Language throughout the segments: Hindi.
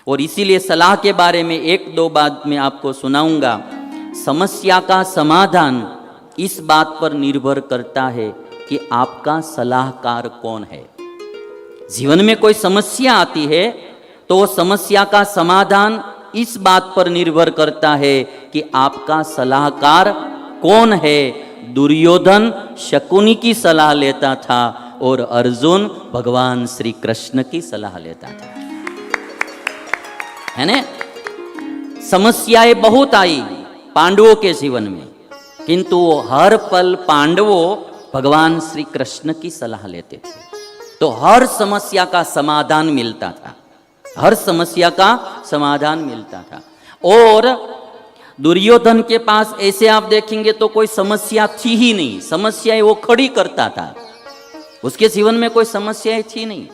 और इसीलिए सलाह के बारे में एक दो बात मैं आपको सुनाऊंगा। समस्या का समाधान इस बात पर निर्भर करता है कि आपका सलाहकार कौन है। जीवन में कोई समस्या आती है तो समस्या का समाधान इस बात पर निर्भर करता है कि आपका सलाहकार कौन है। दुर्योधन शकुनी की सलाह लेता था और अर्जुन भगवान श्री कृष्ण की सलाह लेता था, है ना। समस्याएं बहुत आई पांडवों के जीवन में, किंतु वो हर पल पांडवों भगवान श्री कृष्ण की सलाह लेते थे, तो हर समस्या का समाधान मिलता था, हर समस्या का समाधान मिलता था। और दुर्योधन के पास ऐसे आप देखेंगे तो कोई समस्या थी ही नहीं, समस्याएं वो खड़ी करता था, उसके जीवन में कोई समस्याएं थी नहीं,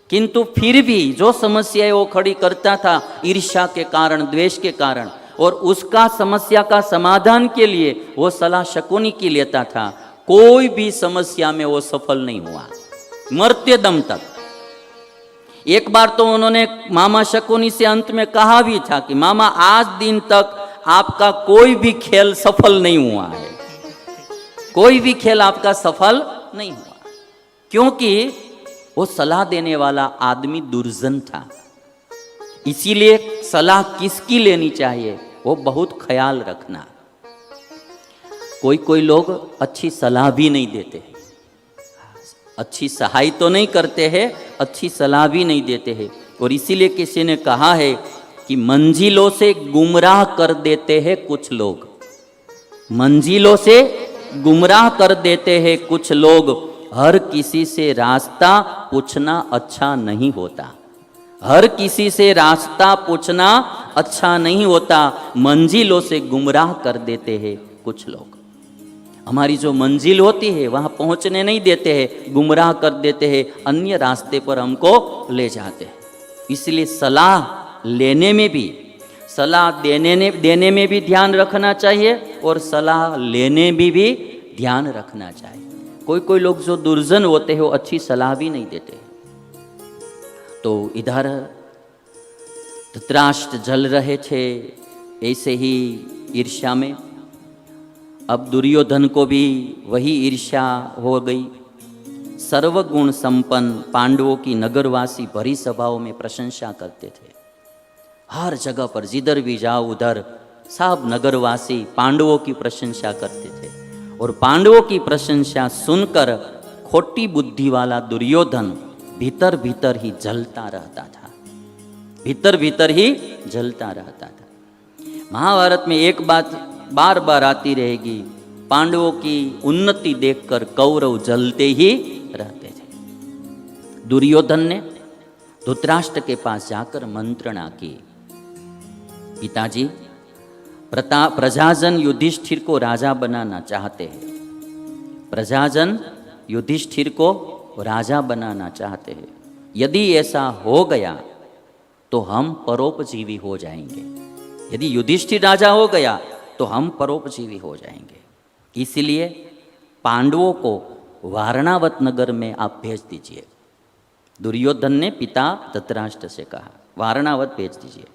किंतु फिर भी जो समस्याएं वो खड़ी करता था ईर्ष्या के कारण, द्वेष के कारण, और उसका समस्या का समाधान के लिए वो सलाह शकुनी की लेता था। कोई भी समस्या में वो सफल नहीं हुआ मरते दम तक। एक बार तो उन्होंने मामा शकुनी से अंत में कहा भी था कि मामा आज दिन तक आपका कोई भी खेल सफल नहीं हुआ है, कोई भी खेल आपका सफल नहीं हुआ, क्योंकि वो सलाह देने वाला आदमी दुर्जन था। इसीलिए सलाह किसकी लेनी चाहिए वो बहुत ख्याल रखना। कोई कोई लोग अच्छी सलाह भी नहीं देते हैं, अच्छी सहाय तो नहीं करते हैं, अच्छी सलाह भी नहीं देते हैं। और इसीलिए किसी ने कहा है कि मंजिलों से गुमराह कर देते हैं कुछ लोग, मंजिलों से गुमराह कर देते हैं कुछ लोग। हर किसी से रास्ता पूछना अच्छा नहीं होता, हर किसी से रास्ता पूछना अच्छा नहीं होता, मंजिलों से गुमराह कर देते हैं कुछ लोग। हमारी जो मंजिल होती है वहाँ पहुँचने नहीं देते हैं, गुमराह कर देते हैं, अन्य रास्ते पर हमको ले जाते हैं। इसलिए सलाह लेने में भी, सलाह देने में भी ध्यान रखना चाहिए और सलाह लेने में भी ध्यान रखना चाहिए। कोई कोई लोग जो दुर्जन होते हैं वो अच्छी सलाह भी नहीं देते। तो इधर धृतराष्ट्र जल रहे थे ऐसे ही ईर्ष्या में, अब दुर्योधन को भी वही ईर्ष्या हो गई। सर्वगुण संपन्न पांडवों की नगरवासी भरी सभाओं में प्रशंसा करते थे, हर जगह पर जिधर भी जाओ उधर सब नगरवासी पांडवों की प्रशंसा करते थे। और पांडवों की प्रशंसा सुनकर खोटी बुद्धि वाला दुर्योधन भीतर भीतर ही जलता रहता था, भीतर भीतर ही जलता रहता था। महाभारत में एक बात बार बार आती रहेगी, पांडवों की उन्नति देखकर कौरव जलते ही रहते थे। दुर्योधन ने धृतराष्ट्र के पास जाकर मंत्रणा की, पिताजी प्रजाजन युधिष्ठिर को राजा बनाना चाहते हैं, प्रजाजन युधिष्ठिर को राजा बनाना चाहते हैं। यदि ऐसा हो गया तो हम परोपजीवी हो जाएंगे, यदि युधिष्ठिर राजा हो गया तो हम परोपजीवी हो जाएंगे। इसलिए पांडवों को वारणावत नगर में आप भेज दीजिए। दुर्योधन ने पिता धृतराष्ट्र से कहा, वारणावत भेज दीजिए।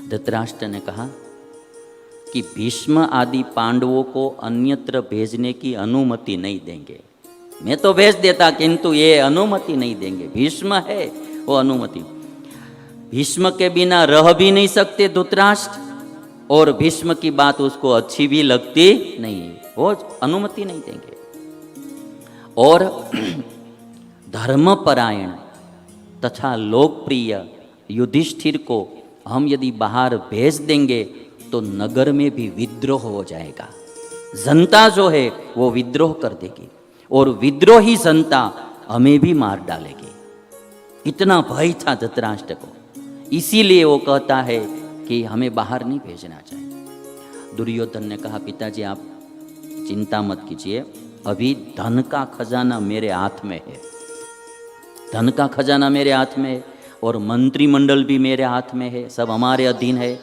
धृतराष्ट्र ने कहा कि भीष्म आदि पांडवों को अन्यत्र भेजने की अनुमति नहीं देंगे। मैं तो भेज देता किंतु ये अनुमति नहीं देंगे, भीष्म है वो अनुमति। भीष्म के बिना रह भी नहीं सकते धृतराष्ट्र, और भीष्म की बात उसको अच्छी भी लगती नहीं, वो अनुमति नहीं देंगे। और धर्मपरायण तथा लोकप्रिय युधिष्ठिर को हम यदि बाहर भेज देंगे तो नगर में भी विद्रोह हो जाएगा, जनता जो है वो विद्रोह कर देगी और विद्रोही जनता हमें भी मार डालेगी। इतना भय था धृतराष्ट्र को, इसीलिए वो कहता है कि हमें बाहर नहीं भेजना चाहिए। दुर्योधन ने कहा, पिताजी आप चिंता मत कीजिए, अभी धन का खजाना मेरे हाथ में है, धन का खजाना मेरे हाथ में है और मंत्रिमंडल भी मेरे हाथ में है, सब हमारे अधीन है।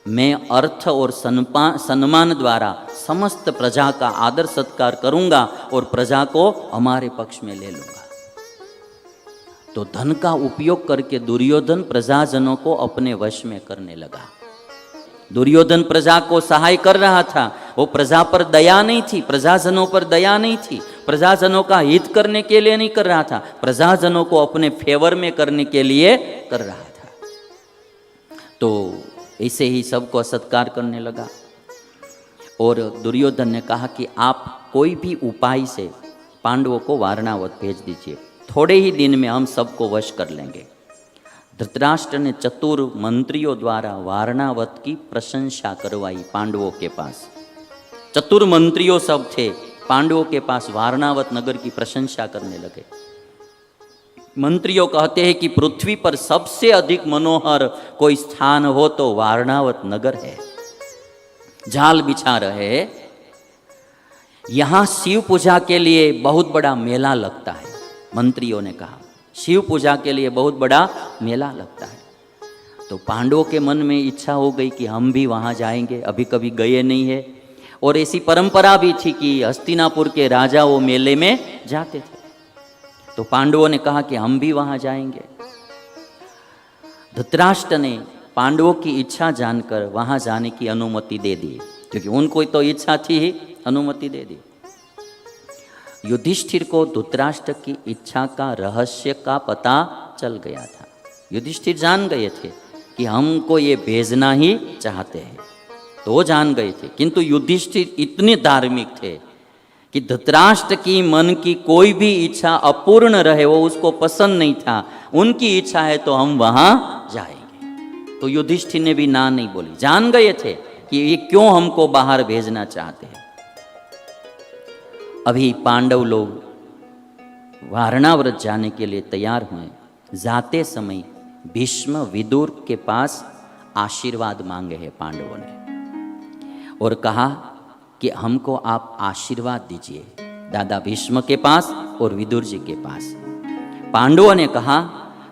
मैं अर्थ और सम्मान द्वारा समस्त प्रजा का आदर सत्कार करूंगा और प्रजा को हमारे पक्ष में ले लूंगा। तो धन का उपयोग करके दुर्योधन प्रजाजनों को अपने वश में करने लगा। दुर्योधन प्रजा को सहाय कर रहा था, वो प्रजा पर दया नहीं थी, प्रजाजनों पर दया नहीं थी, प्रजाजनों का हित करने के लिए नहीं कर रहा था, प्रजाजनों को अपने फेवर में करने के लिए कर रहा था। तो ऐसे ही सबको सत्कार करने लगा। और दुर्योधन ने कहा कि आप कोई भी उपाय से पांडवों को वारणावत भेज दीजिए, थोड़े ही दिन में हम सबको वश कर लेंगे। धृतराष्ट्र ने चतुर मंत्रियों द्वारा वारणावत की प्रशंसा करवाई पांडवों के पास। चतुर मंत्रियों सब थे, पांडवों के पास वारणावत नगर की प्रशंसा करने लगे। मंत्रियों कहते हैं कि पृथ्वी पर सबसे अधिक मनोहर कोई स्थान हो तो वारणावत नगर है। जाल बिछा रहे, यहां शिव पूजा के लिए बहुत बड़ा मेला लगता है। मंत्रियों ने कहा शिव पूजा के लिए बहुत बड़ा मेला लगता है। तो पांडवों के मन में इच्छा हो गई कि हम भी वहां जाएंगे, अभी कभी गए नहीं है। और ऐसी परंपरा भी थी कि हस्तिनापुर के राजा वो मेले में जाते थे। तो पांडवों ने कहा कि हम भी वहां जाएंगे। धृतराष्ट्र ने पांडवों की इच्छा जानकर वहां जाने की अनुमति दे दी, क्योंकि उनको तो इच्छा थी ही, अनुमति दे दी। युधिष्ठिर को धृतराष्ट्र की इच्छा का रहस्य का पता चल गया था। युधिष्ठिर जान गए थे कि हमको ये भेजना ही चाहते हैं, तो वो जान गए थे। किंतु युधिष्ठिर इतने धार्मिक थे कि धृतराष्ट्र की मन की कोई भी इच्छा अपूर्ण रहे वो उसको पसंद नहीं था। उनकी इच्छा है तो हम वहां जाएंगे। तो युधिष्ठिर ने भी ना नहीं बोली, जान गए थे कि ये क्यों हमको बाहर भेजना चाहते हैं। अभी पांडव लोग वारणावत जाने के लिए तैयार हुए। जाते समय भीष्म विदुर के पास आशीर्वाद मांगे हैं पांडवों ने, और कहा कि हमको आप आशीर्वाद दीजिए, दादा भीष्म के पास और विदुर जी के पास। पांडवों ने कहा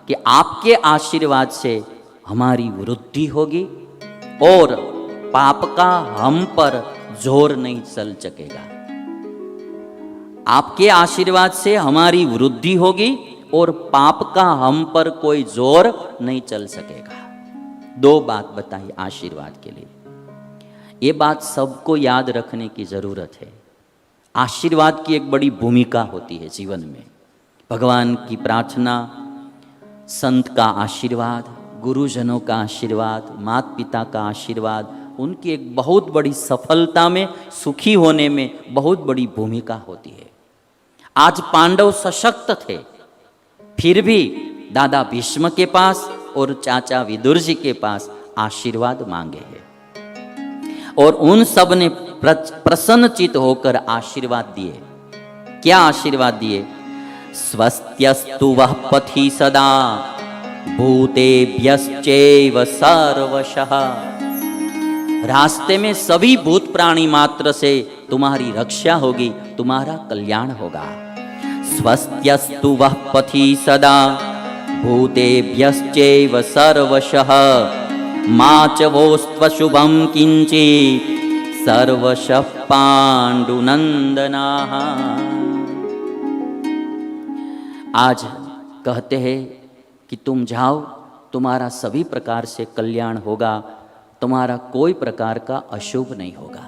कि आपके आशीर्वाद से हमारी वृद्धि होगी और पाप का हम पर जोर नहीं चल सकेगा। आपके आशीर्वाद से हमारी वृद्धि होगी और पाप का हम पर कोई जोर नहीं चल सकेगा। दो बात बताई आशीर्वाद के लिए। ये बात सबको याद रखने की जरूरत है। आशीर्वाद की एक बड़ी भूमिका होती है जीवन में। भगवान की प्रार्थना, संत का आशीर्वाद, गुरुजनों का आशीर्वाद, माता पिता का आशीर्वाद, उनकी एक बहुत बड़ी सफलता में, सुखी होने में बहुत बड़ी भूमिका होती है। आज पांडव सशक्त थे, फिर भी दादा भीष्म के पास और चाचा विदुर जी के पास आशीर्वाद मांगे हैं, और उन सब ने प्रसन्नचित होकर आशीर्वाद दिए। क्या आशीर्वाद दिए? स्वस्त्यस्तु वः पथि सदा भूतेभ्यश्चैव सर्वशः। रास्ते में सभी भूत प्राणी मात्र से तुम्हारी रक्षा होगी, तुम्हारा कल्याण होगा। स्वस्त्यस्तु वः पथि सदा भूतेभ्यश्चैव सर्वशः मा च वोस्त्वशुभं किंचित् सर्वशः पांडुनंदनाः। आज कहते हैं कि तुम जाओ, तुम्हारा सभी प्रकार से कल्याण होगा, तुम्हारा कोई प्रकार का अशुभ नहीं होगा।